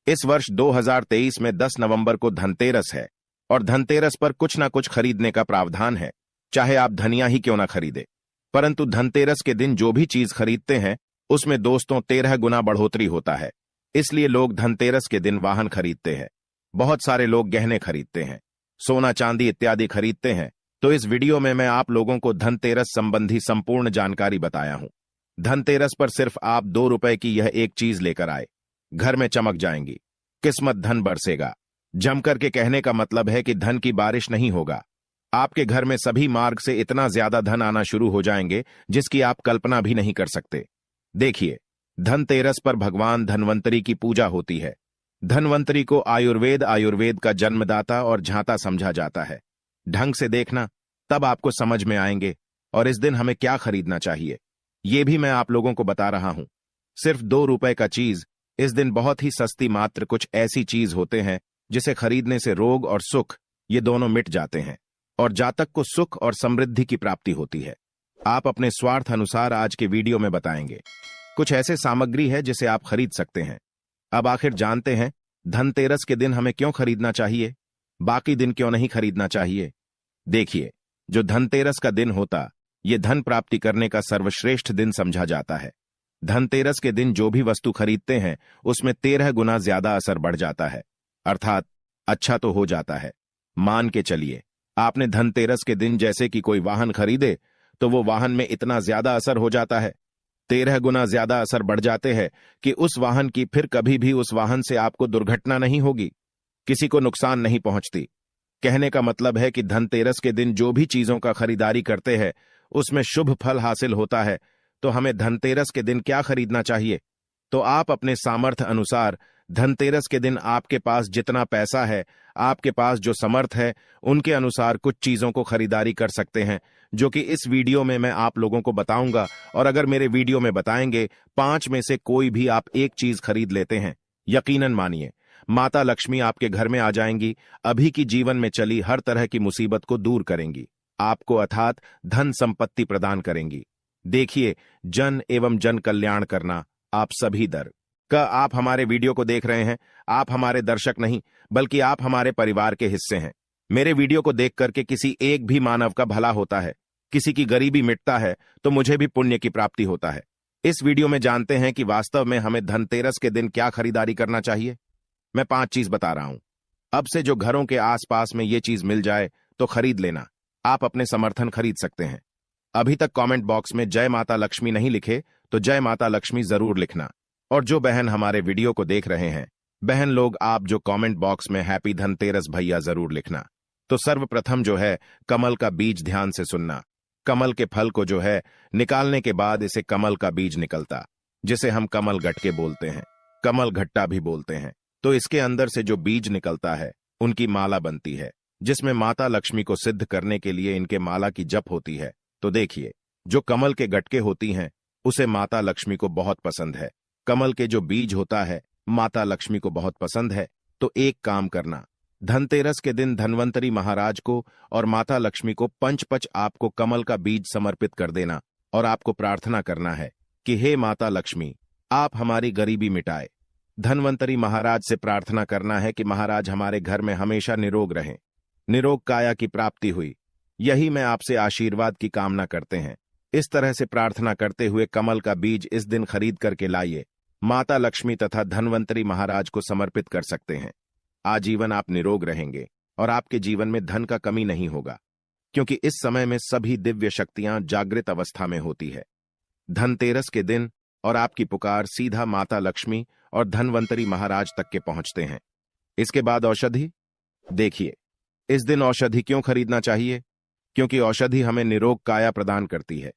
इस वर्ष 2023 में 10 नवंबर को धनतेरस है और धनतेरस पर कुछ ना कुछ खरीदने का प्रावधान है, चाहे आप धनिया ही क्यों ना खरीदे। परंतु धनतेरस के दिन जो भी चीज खरीदते हैं उसमें दोस्तों 13 गुना बढ़ोतरी होता है। इसलिए लोग धनतेरस के दिन वाहन खरीदते हैं, बहुत सारे लोग गहने खरीदते हैं, सोना चांदी इत्यादि खरीदते हैं। तो इस वीडियो में मैं आप लोगों को धनतेरस संबंधी संपूर्ण जानकारी बताया हूं। धनतेरस पर सिर्फ आप 2 रुपए की यह एक चीज लेकर आए, घर में चमक जाएंगी, किस्मत धन बरसेगा। जमकर के कहने का मतलब है कि धन की बारिश नहीं होगा, आपके घर में सभी मार्ग से इतना ज्यादा धन आना शुरू हो जाएंगे जिसकी आप कल्पना भी नहीं कर सकते। देखिए, धनतेरस पर भगवान धन्वंतरी की पूजा होती है। धन्वंतरी को आयुर्वेद का जन्मदाता और झांता समझा जाता है। ढंग से देखना, तब आपको समझ में आएंगे और इस दिन हमें क्या खरीदना चाहिए ये भी मैं आप लोगों को बता रहा हूं। सिर्फ 2 रुपए का चीज इस दिन बहुत ही सस्ती, मात्र कुछ ऐसी चीज होते हैं जिसे खरीदने से रोग और सुख ये दोनों मिट जाते हैं और जातक को सुख और समृद्धि की प्राप्ति होती है। आप अपने स्वार्थ अनुसार आज के वीडियो में बताएंगे कुछ ऐसे सामग्री है जिसे आप खरीद सकते हैं। अब आखिर जानते हैं धनतेरस के दिन हमें क्यों खरीदना चाहिए, बाकी दिन क्यों नहीं खरीदना चाहिए। देखिए, जो धनतेरस का दिन होता ये धन प्राप्ति करने का सर्वश्रेष्ठ दिन समझा जाता है। धनतेरस के दिन जो भी वस्तु खरीदते हैं उसमें 13 गुना ज्यादा असर बढ़ जाता है, अर्थात अच्छा तो हो जाता है। मान के चलिए, आपने धनतेरस के दिन जैसे कि कोई वाहन खरीदे तो वो वाहन में इतना ज्यादा असर हो जाता है, 13 गुना ज्यादा असर बढ़ जाते हैं कि उस वाहन की फिर कभी भी उस वाहन से आपको दुर्घटना नहीं होगी, किसी को नुकसान नहीं पहुंचती। कहने का मतलब है कि धनतेरस के दिन जो भी चीजों का खरीदारी करते हैं उसमें शुभ फल हासिल होता है। तो हमें धनतेरस के दिन क्या खरीदना चाहिए? तो आप अपने सामर्थ्य अनुसार धनतेरस के दिन आपके पास जितना पैसा है, आपके पास जो समर्थ है, उनके अनुसार कुछ चीजों को खरीदारी कर सकते हैं, जो कि इस वीडियो में मैं आप लोगों को बताऊंगा। और अगर मेरे वीडियो में बताएंगे 5 में से कोई भी आप एक चीज खरीद लेते हैं, यकीनन मानिए माता लक्ष्मी आपके घर में आ जाएंगी, अभी की जीवन में चली हर तरह की मुसीबत को दूर करेंगी, आपको अर्थात धन संपत्ति प्रदान करेंगी। देखिए, जन एवं जन कल्याण करना आप सभी दर का आप हमारे वीडियो को देख रहे हैं, आप हमारे दर्शक नहीं बल्कि आप हमारे परिवार के हिस्से हैं। मेरे वीडियो को देख करके किसी एक भी मानव का भला होता है, किसी की गरीबी मिटता है तो मुझे भी पुण्य की प्राप्ति होता है। इस वीडियो में जानते हैं कि वास्तव में हमें धनतेरस के दिन क्या खरीदारी करना चाहिए। मैं 5 चीज बता रहा हूं। अब से जो घरों के आसपास में ये चीज मिल जाए तो खरीद लेना, आप अपने समर्थन खरीद सकते हैं। अभी तक कमेंट बॉक्स में जय माता लक्ष्मी नहीं लिखे तो जय माता लक्ष्मी जरूर लिखना। और जो बहन हमारे वीडियो को देख रहे हैं, बहन लोग आप जो कमेंट बॉक्स में हैप्पी धनतेरस भैया जरूर लिखना। तो सर्वप्रथम जो है कमल का बीज ध्यान से सुनना। कमल के फल को जो है निकालने के बाद इसे कमल का बीज निकलता, जिसे हम कमल गटके बोलते हैं, कमल घट्टा भी बोलते हैं। तो इसके अंदर से जो बीज निकलता है उनकी माला बनती है, जिसमें माता लक्ष्मी को सिद्ध करने के लिए इनके माला की जप होती है। तो देखिए, जो कमल के गटके होती हैं उसे माता लक्ष्मी को बहुत पसंद है, कमल के जो बीज होता है माता लक्ष्मी को बहुत पसंद है। तो एक काम करना, धनतेरस के दिन धन्वंतरी महाराज को और माता लक्ष्मी को पंच आपको कमल का बीज समर्पित कर देना और आपको प्रार्थना करना है कि हे माता लक्ष्मी, आप हमारी गरीबी मिटाए। धन्वंतरी महाराज से प्रार्थना करना है कि महाराज हमारे घर में हमेशा निरोग रहें, निरोग काया की प्राप्ति हुई, यही मैं आपसे आशीर्वाद की कामना करते हैं। इस तरह से प्रार्थना करते हुए कमल का बीज इस दिन खरीद करके लाइए, माता लक्ष्मी तथा धन्वंतरी महाराज को समर्पित कर सकते हैं। आजीवन आप निरोग रहेंगे और आपके जीवन में धन का कमी नहीं होगा, क्योंकि इस समय में सभी दिव्य शक्तियां जागृत अवस्था में होती है। धनतेरस के दिन और आपकी पुकार सीधा माता लक्ष्मी और धन्वंतरी महाराज तक के पहुंचते हैं। इसके बाद औषधि। देखिए, इस दिन औषधि क्यों खरीदना चाहिए? क्योंकि औषधि हमें निरोग काया प्रदान करती है,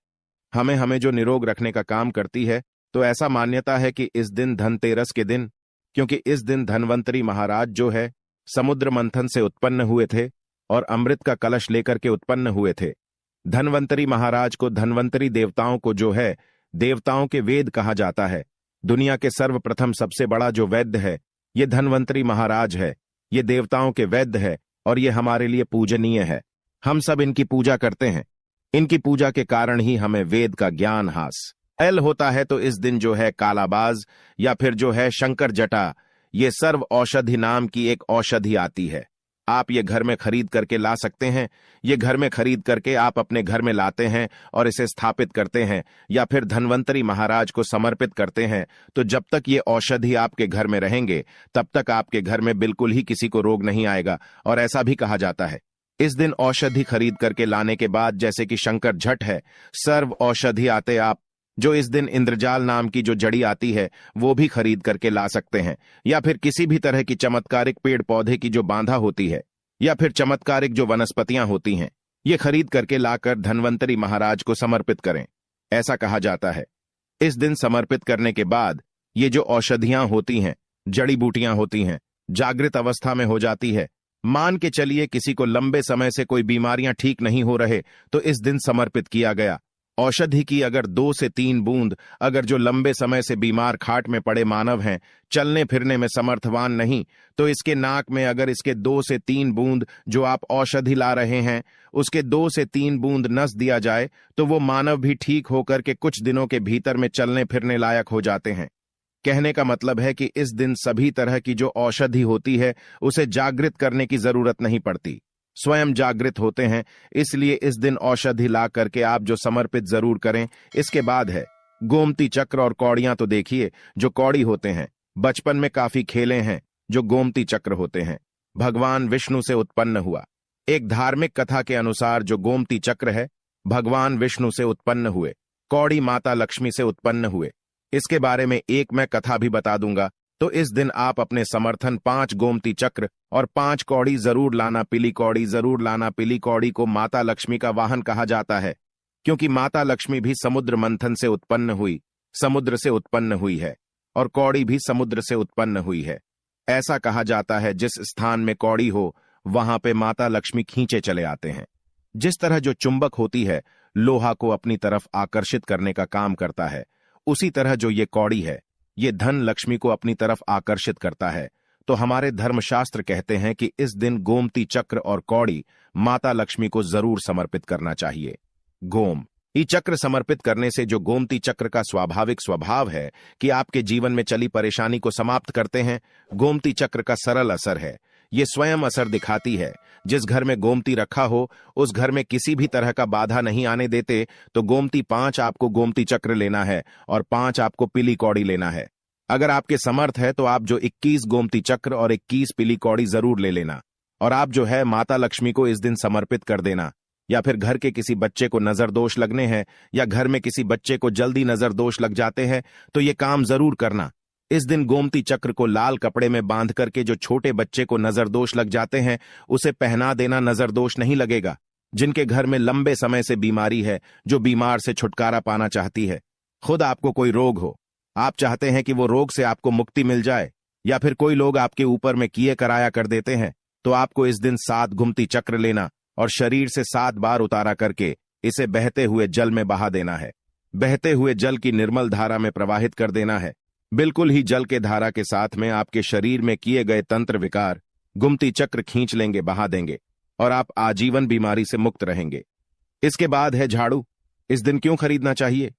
हमें जो निरोग रखने का काम करती है। तो ऐसा मान्यता है कि इस दिन धनतेरस के दिन, क्योंकि इस दिन धन्वंतरी महाराज जो है समुद्र मंथन से उत्पन्न हुए थे और अमृत का कलश लेकर के उत्पन्न हुए थे। धन्वंतरी महाराज को, धन्वंतरी देवताओं को जो है देवताओं के वेद कहा जाता है। दुनिया के सर्वप्रथम सबसे बड़ा जो वैद्य है ये धन्वंतरी महाराज है, ये देवताओं के वैद्य है और ये हमारे लिए पूजनीय है। हम सब इनकी पूजा करते हैं, इनकी पूजा के कारण ही हमें वेद का ज्ञान हासिल होता है। तो इस दिन जो है कालाबाज या फिर जो है शंकर जटा ये सर्व औषधि नाम की एक औषधि आती है। आप ये घर में खरीद करके ला सकते हैं। ये घर में खरीद करके आप अपने घर में लाते हैं और इसे स्थापित करते हैं या फिर धन्वंतरी महाराज को समर्पित करते हैं। तो जब तक ये औषधि आपके घर में रहेंगे तब तक आपके घर में बिल्कुल ही किसी को रोग नहीं आएगा। और ऐसा भी कहा जाता है, इस दिन औषधि खरीद करके लाने के बाद, जैसे कि शंकर झट है, सर्व औषधि आते आप जो इस दिन इंद्रजाल नाम की जो जड़ी आती है वो भी खरीद करके ला सकते हैं। या फिर किसी भी तरह की चमत्कारिक पेड़ पौधे की जो बांधा होती है या फिर चमत्कारिक जो वनस्पतियां होती हैं, ये खरीद करके लाकर धन्वंतरी महाराज को समर्पित करें। ऐसा कहा जाता है, इस दिन समर्पित करने के बाद ये जो औषधियां होती हैं, जड़ी बूटियां होती हैं, जागृत अवस्था में हो जाती है। मान के चलिए किसी को लंबे समय से कोई बीमारियां ठीक नहीं हो रहे तो इस दिन समर्पित किया गया। औषधि की अगर 2 से 3 बूंद, अगर जो लंबे समय से बीमार खाट में पड़े मानव हैं, चलने फिरने में समर्थवान नहीं, तो इसके नाक में अगर इसके 2 से 3 बूंद जो आप औषधि ला रहे हैं उसके 2 से 3 बूंद नस दिया जाए तो वो मानव भी ठीक होकर के कुछ दिनों के भीतर में चलने फिरने लायक हो जाते हैं। कहने का मतलब है कि इस दिन सभी तरह की जो औषधि होती है उसे जागृत करने की जरूरत नहीं पड़ती, स्वयं जागृत होते हैं। इसलिए इस दिन औषधि ला करके आप जो समर्पित जरूर करें। इसके बाद है गोमती चक्र और कौड़ियां। तो देखिए, जो कौड़ी होते हैं, बचपन में काफी खेले हैं। जो गोमती चक्र होते हैं भगवान विष्णु से उत्पन्न हुआ। एक धार्मिक कथा के अनुसार जो गोमती चक्र है भगवान विष्णु से उत्पन्न हुए, कौड़ी माता लक्ष्मी से उत्पन्न हुए। इसके बारे में एक मैं कथा भी बता दूंगा। तो इस दिन आप अपने समर्थन 5 गोमती चक्र और 5 कौड़ी जरूर लाना। पीली कौड़ी जरूर लाना। पीली कौड़ी को माता लक्ष्मी का वाहन कहा जाता है, क्योंकि माता लक्ष्मी भी समुद्र मंथन से उत्पन्न हुई, समुद्र से उत्पन्न हुई है, और कौड़ी भी समुद्र से उत्पन्न हुई है। ऐसा कहा जाता है जिस स्थान में कौड़ी हो वहां पे माता लक्ष्मी खींचे चले आते हैं। जिस तरह जो चुंबक होती है लोहा को अपनी तरफ आकर्षित करने का काम करता है, उसी तरह जो ये कौड़ी है ये धन लक्ष्मी को अपनी तरफ आकर्षित करता है। तो हमारे धर्मशास्त्र कहते हैं कि इस दिन गोमती चक्र और कौड़ी माता लक्ष्मी को जरूर समर्पित करना चाहिए। गोमती चक्र समर्पित करने से जो गोमती चक्र का स्वाभाविक स्वभाव है कि आपके जीवन में चली परेशानी को समाप्त करते हैं, गोमती चक्र का सरल असर है। ये स्वयं असर दिखाती है। जिस घर में गोमती रखा हो उस घर में किसी भी तरह का बाधा नहीं आने देते। तो गोमती 5 आपको गोमती चक्र लेना है और 5 आपको पीली कौड़ी लेना है। अगर आपके समर्थ है तो आप जो 21 गोमती चक्र और 21 पीली कौड़ी जरूर ले लेना। और आप जो है माता लक्ष्मी को इस दिन समर्पित कर देना। या फिर घर के किसी बच्चे को नजर दोष लगने हैं या घर में किसी बच्चे को जल्दी नजर दोष लग जाते हैं तो ये काम जरूर करना। इस दिन गोमती चक्र को लाल कपड़े में बांध करके जो छोटे बच्चे को नजर दोष लग जाते हैं उसे पहना देना, नजर दोष नहीं लगेगा। जिनके घर में लंबे समय से बीमारी है, जो बीमार से छुटकारा पाना चाहती है, खुद आपको कोई रोग हो, आप चाहते हैं कि वो रोग से आपको मुक्ति मिल जाए, या फिर कोई लोग आपके ऊपर में किए कराया कर देते हैं, तो आपको इस दिन 7 गोमती चक्र लेना और शरीर से 7 बार उतारा करके इसे बहते हुए जल में बहा देना है। बहते हुए जल की निर्मल धारा में प्रवाहित कर देना है। बिल्कुल ही जल के धारा के साथ में आपके शरीर में किए गए तंत्र विकार गोमती चक्र खींच लेंगे, बहा देंगे, और आप आजीवन बीमारी से मुक्त रहेंगे। इसके बाद है झाड़ू। इस दिन क्यों खरीदना चाहिए?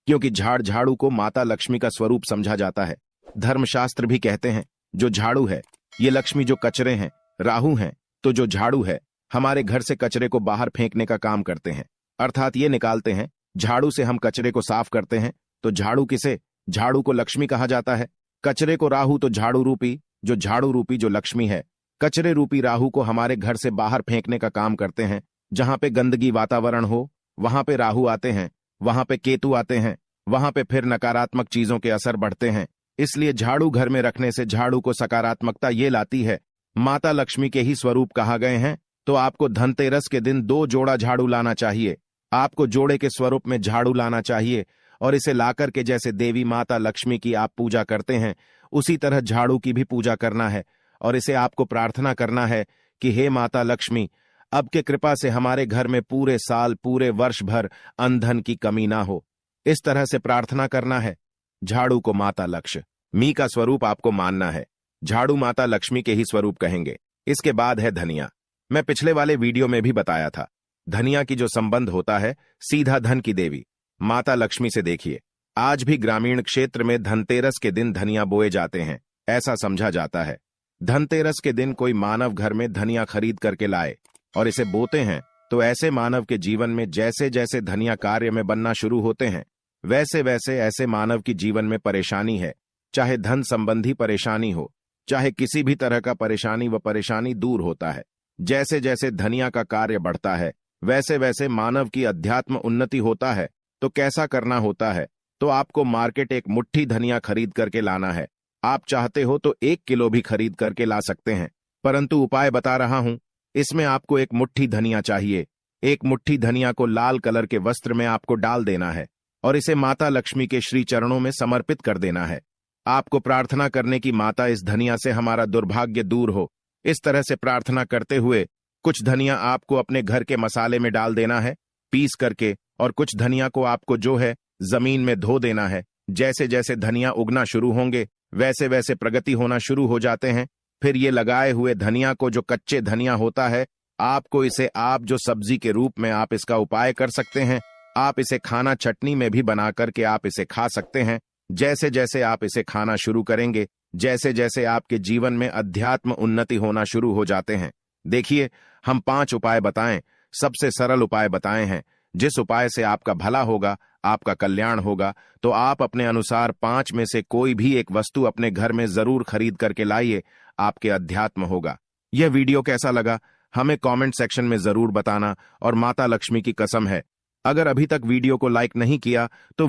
क्योंकि झाड़ू को माता लक्ष्मी का स्वरूप समझा जाता है। धर्मशास्त्र भी कहते हैं जो झाड़ू है ये लक्ष्मी, जो कचरे हैं राहु हैं, तो जो झाड़ू है हमारे घर से कचरे को बाहर फेंकने का काम करते हैं, अर्थात ये निकालते हैं। झाड़ू से हम कचरे को साफ करते हैं। तो झाड़ू किसे? झाड़ू को लक्ष्मी कहा जाता है। कचरे को राहु, तो झाड़ू रूपी जो लक्ष्मी है, कचरे रूपी राहु को हमारे घर से बाहर फेंकने का काम करते हैं। जहां पे गंदगी वातावरण हो वहां पे राहु आते हैं, वहां पे केतु आते हैं, वहां पे फिर नकारात्मक चीजों के असर बढ़ते हैं। इसलिए झाड़ू घर में रखने से झाड़ू को सकारात्मकता ये लाती है। माता लक्ष्मी के ही स्वरूप कहा गए हैं। तो आपको धनतेरस के दिन 2 जोड़ा झाड़ू लाना चाहिए। आपको जोड़े के स्वरूप में झाड़ू लाना चाहिए और इसे लाकर के जैसे देवी माता लक्ष्मी की आप पूजा करते हैं उसी तरह झाड़ू की भी पूजा करना है। और इसे आपको प्रार्थना करना है कि हे माता लक्ष्मी, अब के कृपा से हमारे घर में पूरे साल पूरे वर्ष भर अन्न की कमी ना हो। इस तरह से प्रार्थना करना है। झाड़ू को माता लक्ष्मी का स्वरूप आपको मानना है। झाड़ू माता लक्ष्मी के ही स्वरूप कहेंगे। इसके बाद है धनिया। मैं पिछले वाले वीडियो में भी बताया था, धनिया की जो संबंध होता है सीधा धन की देवी माता लक्ष्मी से। देखिए, आज भी ग्रामीण क्षेत्र में धनतेरस के दिन धनिया बोए जाते हैं। ऐसा समझा जाता है। धनतेरस के दिन कोई मानव घर में धनिया खरीद करके लाए और इसे बोते हैं तो ऐसे मानव के जीवन में जैसे जैसे धनिया कार्य में बनना शुरू होते हैं वैसे वैसे ऐसे मानव की जीवन में परेशानी है, चाहे धन संबंधी परेशानी हो, चाहे किसी भी तरह का परेशानी दूर होता है। जैसे जैसे धनिया का कार्य बढ़ता है वैसे वैसे मानव की अध्यात्म उन्नति होता है। तो कैसा करना होता है? तो आपको मार्केट एक मुट्ठी धनिया खरीद करके लाना है। आप चाहते हो तो 1 किलो भी खरीद करके ला सकते हैं, परंतु उपाय बता रहा हूं। इसमें आपको एक मुट्ठी धनिया चाहिए। एक मुट्ठी धनिया को लाल कलर के वस्त्र में आपको डाल देना है और इसे माता लक्ष्मी के श्री चरणों में समर्पित कर देना है। आपको प्रार्थना करने की, माता इस धनिया से हमारा दुर्भाग्य दूर हो। इस तरह से प्रार्थना करते हुए कुछ धनिया आपको अपने घर के मसाले में डाल देना है पीस करके, और कुछ धनिया को आपको जो है जमीन में धो देना है। जैसे जैसे धनिया उगना शुरू होंगे वैसे वैसे प्रगति होना शुरू हो जाते हैं। फिर ये लगाए हुए धनिया को, जो कच्चे धनिया होता है, आपको इसे आप जो सब्जी के रूप में आप इसका उपाय कर सकते हैं। आप इसे खाना चटनी में भी बना करके आप इसे खा सकते हैं। जैसे जैसे आप इसे खाना शुरू करेंगे जैसे जैसे आपके जीवन में अध्यात्म उन्नति होना शुरू हो जाते हैं। देखिए, हम 5 उपाय बताएं, सबसे सरल उपाय बताए हैं। जिस उपाय से आपका भला होगा, आपका कल्याण होगा। तो आप अपने अनुसार 5 में से कोई भी एक वस्तु अपने घर में जरूर खरीद करके लाइए, आपके अध्यात्म होगा। यह वीडियो कैसा लगा हमें कमेंट सेक्शन में जरूर बताना, और माता लक्ष्मी की कसम है, अगर अभी तक वीडियो को लाइक नहीं किया तो